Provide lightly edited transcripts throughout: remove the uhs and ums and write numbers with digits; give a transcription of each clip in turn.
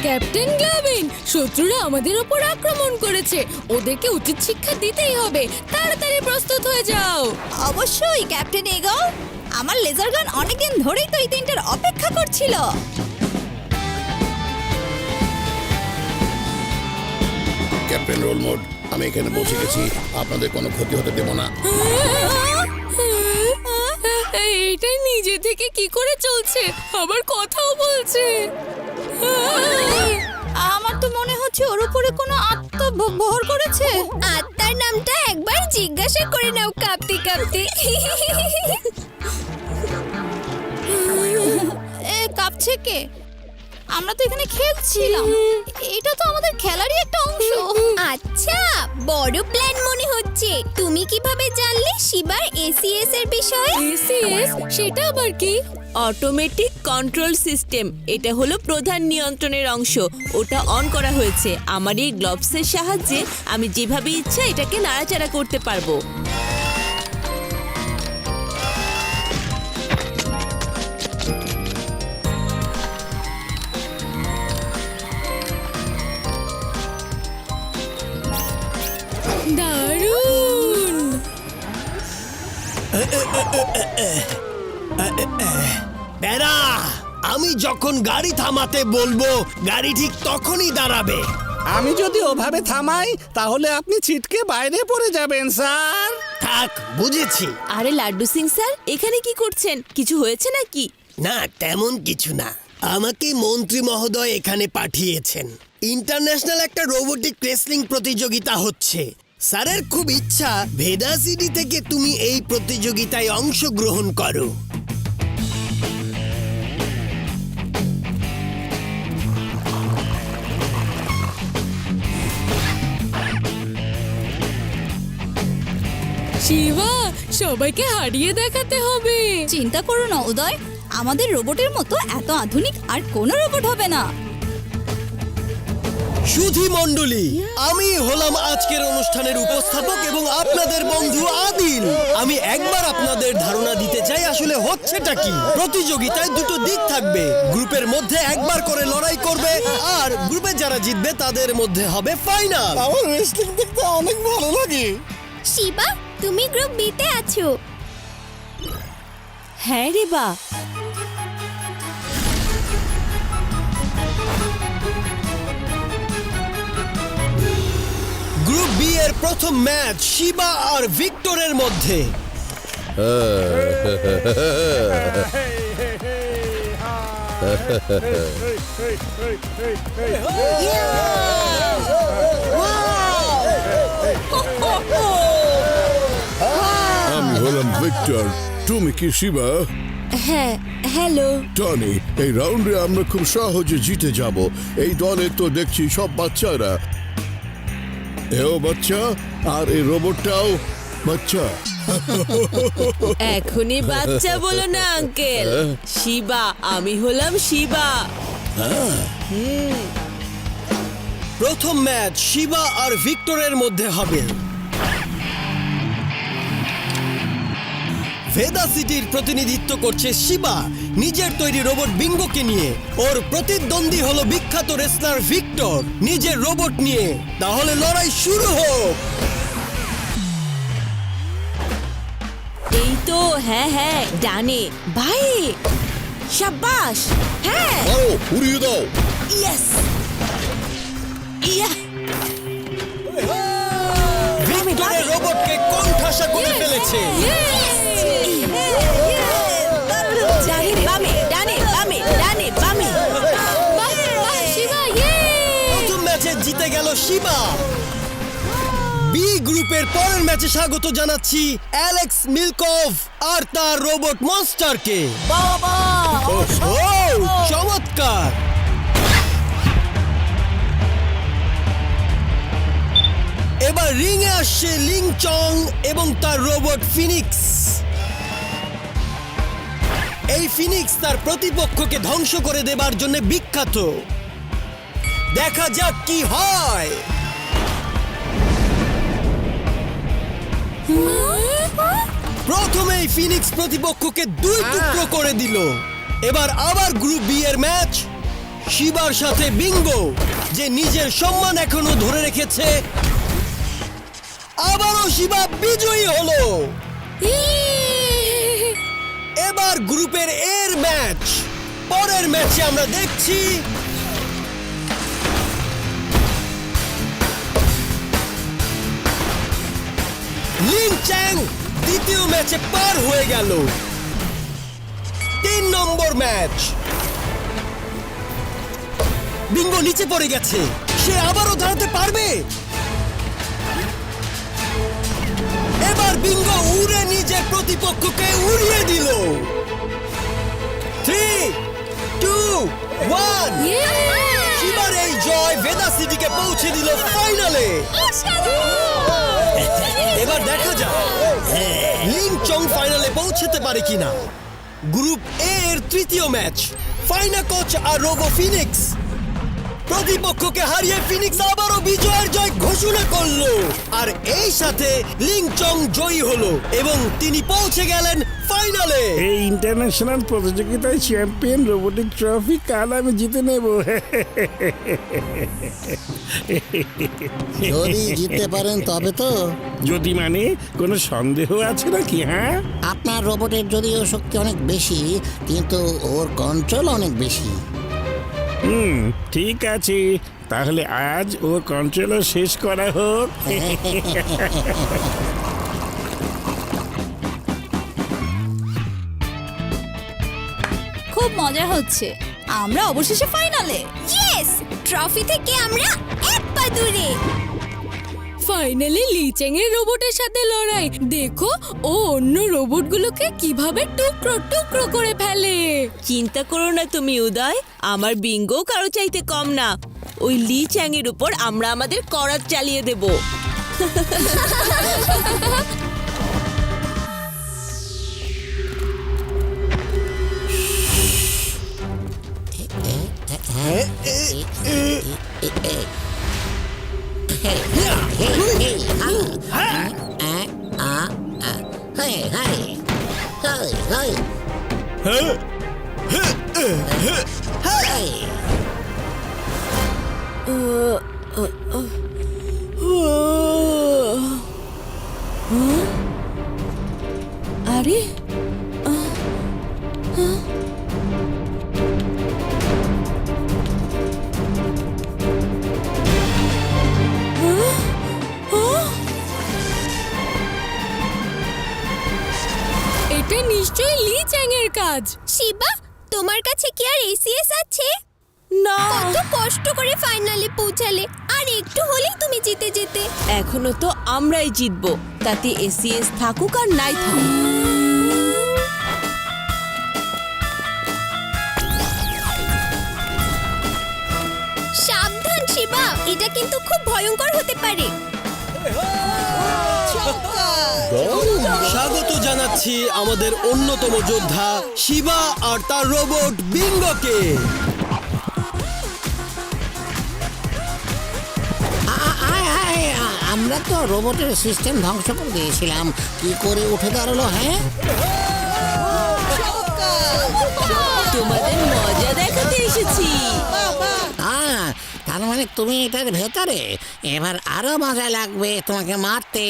Captain গ্লাভিন, শত্রুরা আমাদের উপর আক্রমণ করেছে। ওদেরকে উচিত শিক্ষা দিতেই হবে। তাড়াতাড়ি প্রস্তুত হয়ে যাও। অবশ্যই ক্যাপ্টেন এগো। আমার লেজার গান অনেকদিন ধরেই তো এই দিনটার অপেক্ষা করছিল। ক্যাপ্টেন রোল মোড, আমি এখানে পৌঁছে গেছি। আপনাদের কোনো ক্ষতি হতে দেব না। এইটাই নিজে থেকে কি করে চলছে, আবার কথাও বলছে। আমার তো মনে হচ্ছে ওর উপরে কোনো আত্মা ভর করেছে। আত্মার নামটা একবার জিজ্ঞাসা করে নাও কাঁপতে কাঁপতে। এ কাঁপছে কে? আমরা তো এখানে খেলছিলাম। এটা তো আমাদের খেলারই একটা অংশ। আচ্ছা, বড় প্ল্যান মনে হচ্ছে। তুমি কিভাবে জানলে শিবার এসিএস এর বিষয়ে? এসিএস সেটা আবার কি? Automatic control system. এটা হলো প্রধান নিয়ন্ত্রণের অংশ। ওটা অন করা হয়েছে। আমার এই গ্লোভসের সাহায্যে আমি যেভাবে ইচ্ছা এটাকে নাড়াচাড়া করতে পারবো। দারুণ! বেড়া, আমি যখন গাড়ি থামাতে বলবো গাড়ি ঠিক তখনই দাঁড়াবে। আমি যদি ওভাবে থামাই তাহলে আপনি ছিটকে বাইরে পড়ে যাবেন স্যার। থাক, বুঝেছি। আরে লাড্ডু সিং স্যার, এখানে কি করছেন? কিছু হয়েছে নাকি? না, তেমন কিছু না। আমাকে মন্ত্রী মহোদয় এখানে পাঠিয়েছেন। ইন্টারন্যাশনাল একটা রোবোটিক রেসলিং প্রতিযোগিতা হচ্ছে। স্যারের খুব ইচ্ছা ভেদা সিটি থেকে তুমি এই প্রতিযোগিতায় অংশগ্রহণ করো। শিবা, সবাইকে হারিয়ে দেখাতে হবে। চিন্তা করো না উদয়, আমাদের রোবটের মতো এত আধুনিক আর কোনো রোবট হবে না। সুধী মণ্ডলী, আমি হলাম আজকের অনুষ্ঠানের উপস্থাপক এবং আপনাদের বন্ধু আদিল। আমি একবার আপনাদের ধারণা দিতে চাই আসলে হচ্ছেটা কি। প্রতিযোগিতায় দুটো দিক থাকবে। গ্রুপের মধ্যে একবার করে লড়াই করবে আর গ্রুপে যারা জিতবে তাদের মধ্যে হবে ফাইনাল। আমার রেসলিং দেখতে অনেক ভালো লাগে। শিবা, তুমি গ্রুপ বিতে আছো। হ্যাঁ রে বা। গ্রুপ বি এর প্রথম ম্যাচ শিবা আর ভিক্টরের মধ্যে। আমি হলাম ভিক্টর। তুমি কি শিবা? হ্যাঁ, হ্যালো। টনি, এই রাউন্ডে আমরা খুব সহজে জিতে যাব। এই দলে তো দেখছি সব বাচ্চারা। এও বাচ্চা, আর এই রোবটটাও বাচ্চা। এখনই বাচ্চা বলো না আঙ্কেল। শিবা, আমি হলাম শিবা। প্রথম ম্যাচ শিবা আর ভিক্টরের মধ্যে হবে। ভেদা সিটির প্রতিনিধিত্ব করছে শিবা নিজের তৈরি রোবট বিঙ্গোকে নিয়ে। ওর প্রতিদ্বন্দ্বী হলো বিখ্যাত রেসলার ভিক্টর নিজের রোবট নিয়ে। তাহলে লড়াই শুরু হোক। এই তো, হ্যাঁ হ্যাঁ, ডানে ভাই। শাবাশ। হ্যাঁ, আরো উড়িয়ে দাও। ইয়েস। ইয়া। ভিক্টরের রোবটকে কোণঠাসা করে ফেলেছে। ডানে বামে, ডানে বামে, ডানে বামে। শিবা, ইয়ে! প্রথম ম্যাচে জিতে গেল শিবা। বি গ্রুপের পরের ম্যাচে স্বাগত জানাচ্ছি অ্যালেক্স মিলকভ আর তার রোবট মনস্টারকে। চমৎকার। এবার রিং এ আসছে লিং চং এবং তার রোবট ফিনিক্স। এই ফিনিক্স তার প্রতিপক্ষকে ধ্বংস করে দেবার জন্য বিখ্যাত। দেখা যাক কি হয়। প্রথমেই ফিনিক্স প্রতিপক্ষকে দুই টুকরো করে দিল। এবার আবার গ্রুপ বি এর ম্যাচ। শিবার সাথে বিঙ্গো, যে নিজের সম্মান এখনো ধরে রেখেছে। আবারও শিবা বিজয়ী হলো। এবার গ্রুপের এর ম্যাচ। পরের ম্যাচে আমরা দেখছি লিন চ্যাং দ্বিতীয় ম্যাচে পার হয়ে গেল। 3 নম্বর ম্যাচ। বিঙ্গো নিচে পড়ে গেছে, সে আবারও দাঁড়াতে পারবে। এবার বিঙ্গো উড়ে নিজের প্রতিপক্ষকে উড়িয়ে দিল। 3, 2, 1। শিবার এই জয় ভেদা সিটিকে পৌঁছে দিল ফাইনালে। এবার দেখা যাক লিন চং ফাইনালে পৌঁছতে পারে কিনা। গ্রুপ এ এর তৃতীয় ম্যাচ। ফাইনা কোচ আর রোবো ফিনিক্স প্রতিপক্ষকে হারিয়ে ফিনিক্স আবারও বিজয়ের জয় ঘোষণা করলো। আর এই সাথে লিং চং জয়ী হলো এবং তিনি পৌঁছে গেলেন ফাইনালে। এই ইন্টারন্যাশনাল প্রতিযোগিতায় চ্যাম্পিয়ন রোবোটিক ট্রফি কাল আমি জিতে নেব। যদি জিততে পারেন তবে তো। যদি মানে কোনো সন্দেহ আছে নাকি? হ্যাঁ, আপনার রোবটের যদিও শক্তি অনেক বেশি, কিন্তু ওর কন্ট্রোল অনেক বেশি। ঠিক আছে, তাহলে আজ ওর কন্ট্রোলও শেষ করা হোক। খুব মজা হচ্ছে, আমরা অবশেষে ফাইনালে। ইয়েস, ট্রফি থেকে আমরা এক পা দূরে। ফাইনালি লিচেং এর রোবটের সাথে লড়াই দেখো, ও অন্য রোবটগুলোকে কিভাবে টুকরো টুকরো করে ফেলে। চিন্তা করো না তুমি উদয়, আমার বিঙ্গো কারো চাইতে কম না। ওই লি চ্যাং এর উপর আমরা আমাদের করাত চালিয়ে দেব। আরে এটা নিশ্চয়ই লি চ্যাং এর কাজ। শিবা, তোমার কাছে কি আর এসিএস আছে? না, কত কষ্ট করে ফাইনালে পৌঁছালে, আর একটু হলেই তুমি জিতে যেতে। এখনো তো আমরাই জিতবো, তাতে এসিএস থাকুক আর নাই থাকুক। সাবধান শিবা, এটা কিন্তু খুব ভয়ঙ্কর হতে পারে। স্বাগত জানাচ্ছি আমাদের অন্যতম যোদ্ধা শিবা আর তার রোবট বিঙ্গোকে। আমরা তো রোবটের সিস্টেম ধ্বংস করে দিয়েছিলাম, কি করে উঠে দাঁড়ালো? হ্যাঁ, তোমাদের মজা দেখাতে এসেছি। তার মানে তুমি এটার ভেতরে। এবার আরো মজা লাগবে তোমাকে মারতে।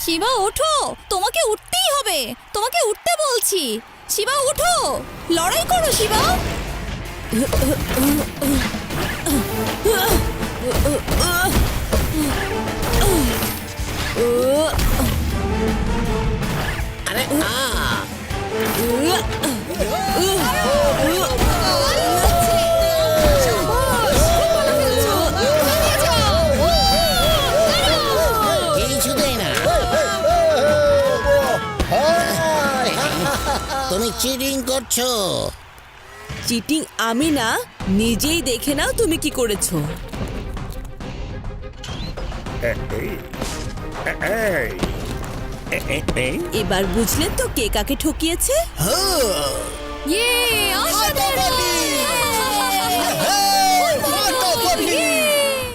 শিবা ওঠো, তোমাকে উঠতেই হবে, তোমাকে উঠতে বলছি। শিবা উঠো, লড়াই করো শিবা। আরে কিছুতেই না, তুমি চিটিং করছো। চিটিং আমি না, নিজেই দেখে নাও তুমি কি করেছো। এবার বুঝলেন তো কে কাকে ঠকিয়েছে? ইয়ে অসাধারণ!